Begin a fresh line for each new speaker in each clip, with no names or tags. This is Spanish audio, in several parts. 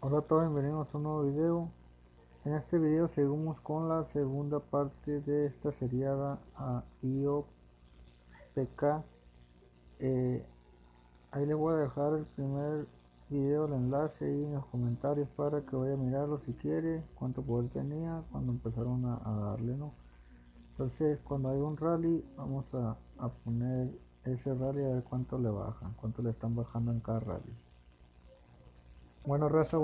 Hola a todos, bienvenidos a un nuevo video. En este video seguimos con la segunda parte de esta seriada a IOPK. Eh, Ahí les voy a dejar el primer video, el enlace ahí en los comentarios para que vaya a mirarlo si quiere, cuánto poder tenía cuando empezaron a darle, ¿no? Entonces cuando hay un rally vamos a poner ese rally a ver cuánto le bajan, cuánto le están bajando en cada rally. Bueno raza,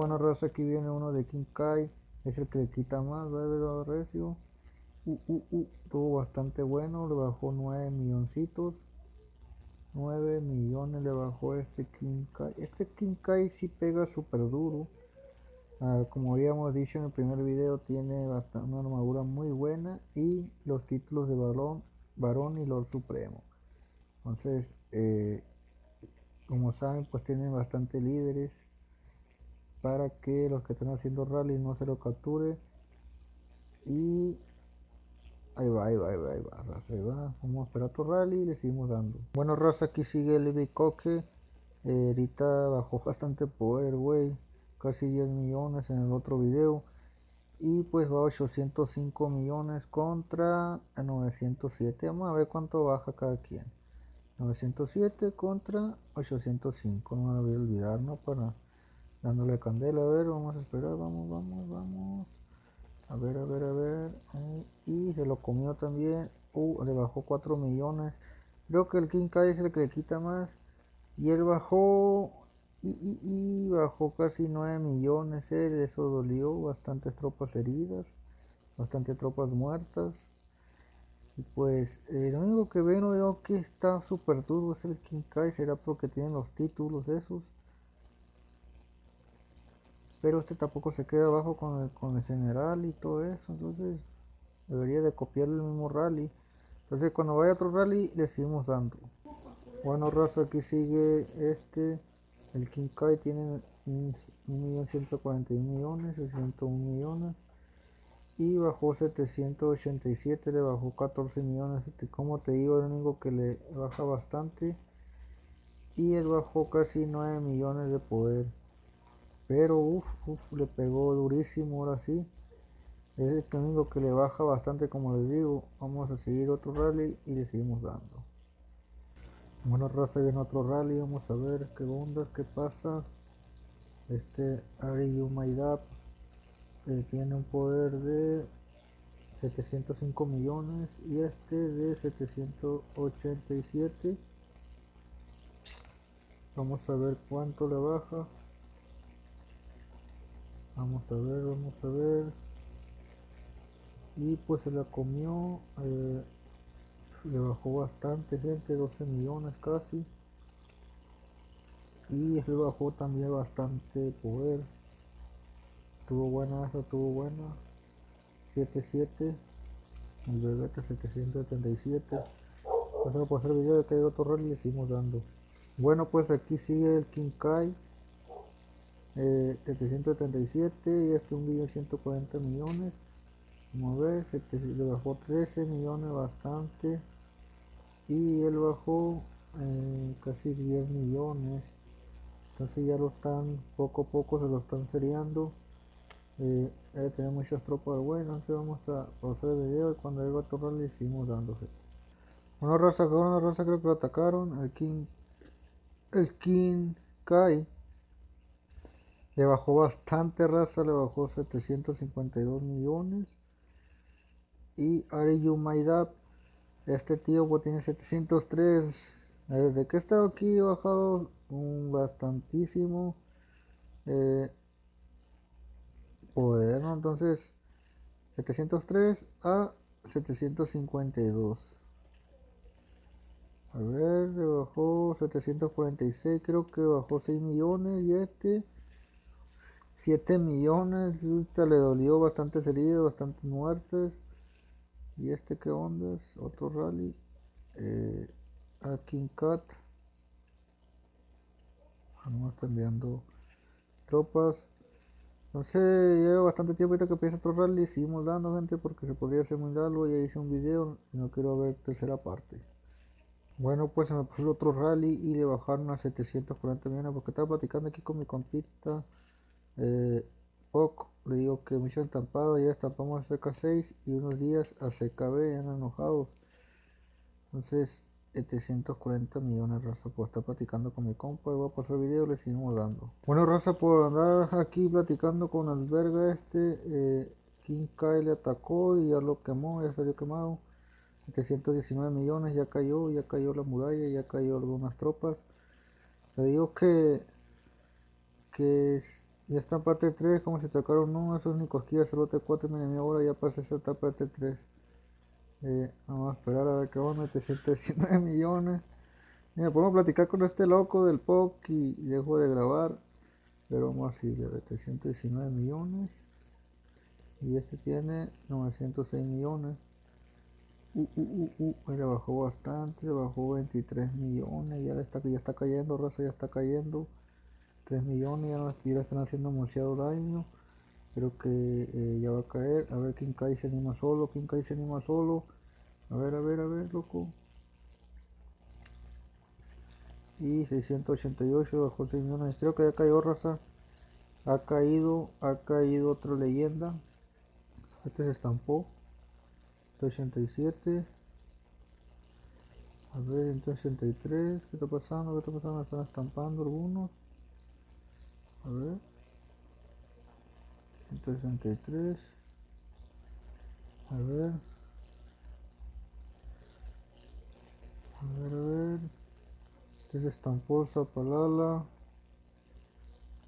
aquí viene uno de King Kai, es el que le quita más, ¿verdad? Recio. Estuvo bastante bueno, le bajó 9 milloncitos, 9 millones le bajó este King Kai. Este King Kai sí pega súper duro. Como habíamos dicho en el primer video, tiene una armadura muy buena y los títulos de varón y Lord Supremo. Entonces, como saben, pues tienen bastante líderes para que los que están haciendo rally no se lo capture. Y ahí va, raza, ahí va. Vamos a esperar otro rally y le seguimos dando. Bueno, raza, aquí sigue el Bicoque. Ahorita bajó bastante poder, güey. Casi 10 millones en el otro video. Y pues va a 805 millones contra 907. Vamos a ver cuánto baja cada quien. 907 contra 805. No me voy a olvidar, ¿no? Para dándole candela. A ver, vamos a esperar. Vamos. A ver. Y se lo comió también. Le bajó 4 millones. Creo que el King Kai es el que le quita más. Y él bajó. Y bajó casi 9 millones. Eso dolió. Bastantes tropas heridas. Bastantes tropas muertas. Y pues lo único que veo que está súper duro es el King Kai. Será porque tienen los títulos esos. Pero este tampoco se queda abajo con el general y todo eso. Entonces debería de copiar el mismo rally. Entonces cuando vaya a otro rally le seguimos dando. Bueno raza, aquí sigue el King Kai tiene 1.141.000.000, 601 millones. Y bajó 787, le bajó 14 millones. Como te digo, el único que le baja bastante. Y él bajó casi 9 millones de poder. Pero le pegó durísimo ahora sí. Es el único que le baja bastante, como les digo. Vamos a seguir otro rally y le seguimos dando. Bueno raza, viene otro rally, vamos a ver qué ondas, qué pasa. Ari Yumaidap tiene un poder de 705 millones y este de 787. Vamos a ver cuánto le baja. Vamos a ver. Y pues se la comió. Le bajó bastante, gente, 12 millones casi. Y le bajó también bastante poder. Estuvo buena. 77. El Vegeta 777. Vamos a pasar el video de que hay otro rol y le seguimos dando. Bueno, pues aquí sigue el King Kai. 777 y este 1.140.000.000. Vamos a ver, le bajó 13 millones bastante. Y él bajó casi 10 millones. Entonces ya lo están, poco a poco se lo están seriando. Tener muchas tropas buenas. Entonces vamos a pausar el video y cuando llegue otro rol le seguimos dándose. Una raza creo que lo atacaron. El King Kai le bajó bastante raza, le bajó 752 millones. Y Ariyu Maidap, este tío pues tiene 703. Desde que he estado aquí he bajado bastantísimo poder, ¿no? Entonces 703 a 752. A ver, le bajó 746, creo que bajó 6 millones y 7 millones. Ahorita le dolió bastantes heridas, bastantes muertes. Y qué onda, otro rally. A King Cat. No está enviando tropas. No sé, lleva bastante tiempo ahorita que empieza otro rally. Seguimos dando, gente, porque se podría hacer muy largo. Ya hice un video y no quiero ver tercera parte. Bueno, pues se me pasó el otro rally y le bajaron a 740 millones porque estaba platicando aquí con mi compita. POC, le digo que mucho estampado, ya estampamos a CK6 y unos días a CKB, ya andan enojados. Entonces, 740 millones, raza, por estar platicando con mi compa, voy a pasar el video, le seguimos dando. Bueno, raza, por andar aquí platicando con el verga King Kai le atacó y ya lo quemó, ya salió quemado. 719 millones, ya cayó la muralla, ya cayó algunas tropas. Le digo que ya está en parte 3, como se atacaron uno, esos ni cosquillas, solo T4 mi enemigo ahora ya pasé esa etapa de T3. Vamos a esperar a ver qué onda, 719 millones. Mira, podemos platicar con este loco del POC y dejo de grabar. Pero vamos así, de 719 millones. Y este tiene 906 millones. Mira, bajó bastante, bajó 23 millones. Ya está cayendo, raza, ya está cayendo. 3 millones, ya, no, ya están haciendo demasiado daño. Creo que ya va a caer. A ver, quién cae se anima solo. Quién cae se anima solo. A ver, loco. Y 688 bajó 6 millones. Creo que ya cayó, raza. Ha caído otra leyenda. Este se estampó. 87. A ver, 183. ¿Qué está pasando? ¿Qué está pasando? Están estampando algunos. A ver. 163. A ver. A ver. Este se estampó el Zapalala.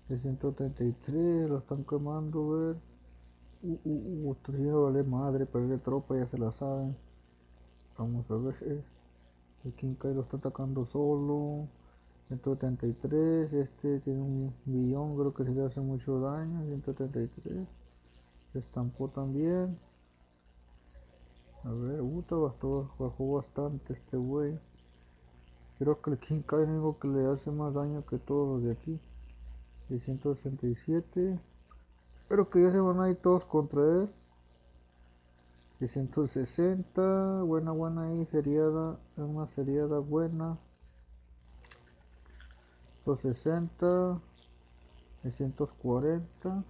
633. Lo están quemando. A ver. Trujillo vale madre. Perder tropa, ya se la saben. Vamos a ver. El King Kai lo está atacando solo. 173. Este tiene un billón. Creo que se le hace mucho daño. 173. Se estampó también. A ver, bajó bastante este güey. Creo que el King Kai es el único que le hace más daño que todos los de aquí. 667. Pero que ya se van a ir todos contra él. 660. Buena ahí. Seriada. Una seriada buena. 260. 640.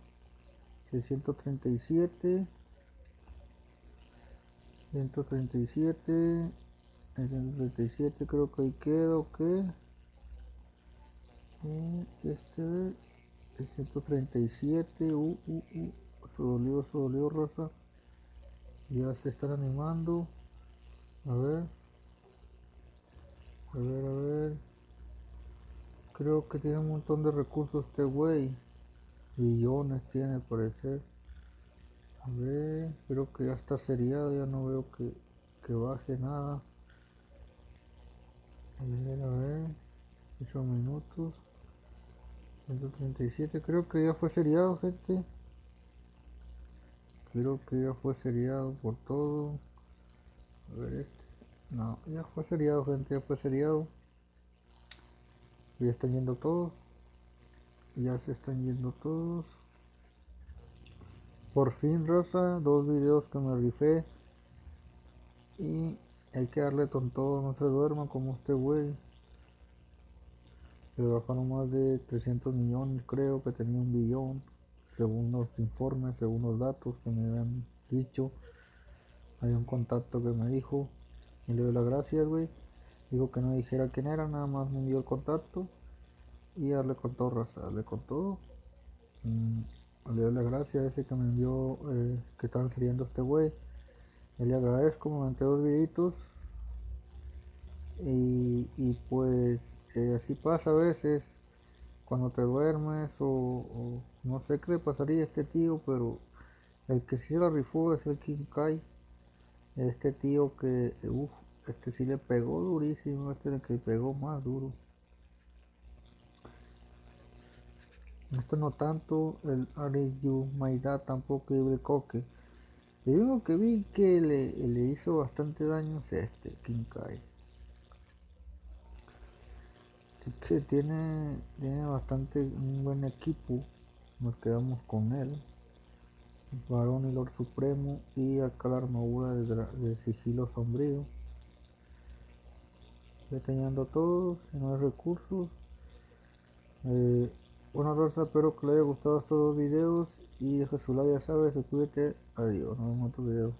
637. 137. 137 creo que ahí queda, ok. Este 137. Se dolió, raza. Ya se están animando. A ver. A ver. Creo que tiene un montón de recursos este güey. Billones tiene, parecer. A ver. Creo que ya está seriado. Ya no veo que baje nada. A ver. 8 minutos. 137. Creo que ya fue seriado, gente. Creo que ya fue seriado por todo. A ver este. No, ya fue seriado, gente, ya fue seriado. Ya están yendo todos. Ya se están yendo todos. Por fin, raza, 2 videos que me rifé. Y hay que darle con todo, no se duerma como este güey. Le bajaron más de 300 millones, creo que tenía un billón. Según los informes, según los datos que me habían dicho. Hay un contacto que me dijo. Y le doy las gracias, güey. Dijo que no dijera quién era, nada más me envió el contacto. Y darle con todo, raza, darle con todo. Le doy las gracias a ese que me envió que estaban saliendo este güey. Le agradezco, me mandé 2 videitos. Y pues así pasa a veces cuando te duermes o no sé qué le pasaría a este tío, pero el que sí la rifó es el King Kai. Este tío que, este sí le pegó durísimo, este es el que le pegó más duro. Esto no tanto, el Ariyu Maida tampoco y el Coque. El único que vi que le hizo bastante daño es este, King Kai. Así que tiene bastante un buen equipo. Nos quedamos con él. Varón y Lord Supremo. Y acá la armadura de sigilo sombrío. Deteniendo todos, si no hay recursos. Bueno, Rosa, espero que les haya gustado estos dos videos y deja su like, ya sabes, suscríbete. Adiós, nos vemos en otro video.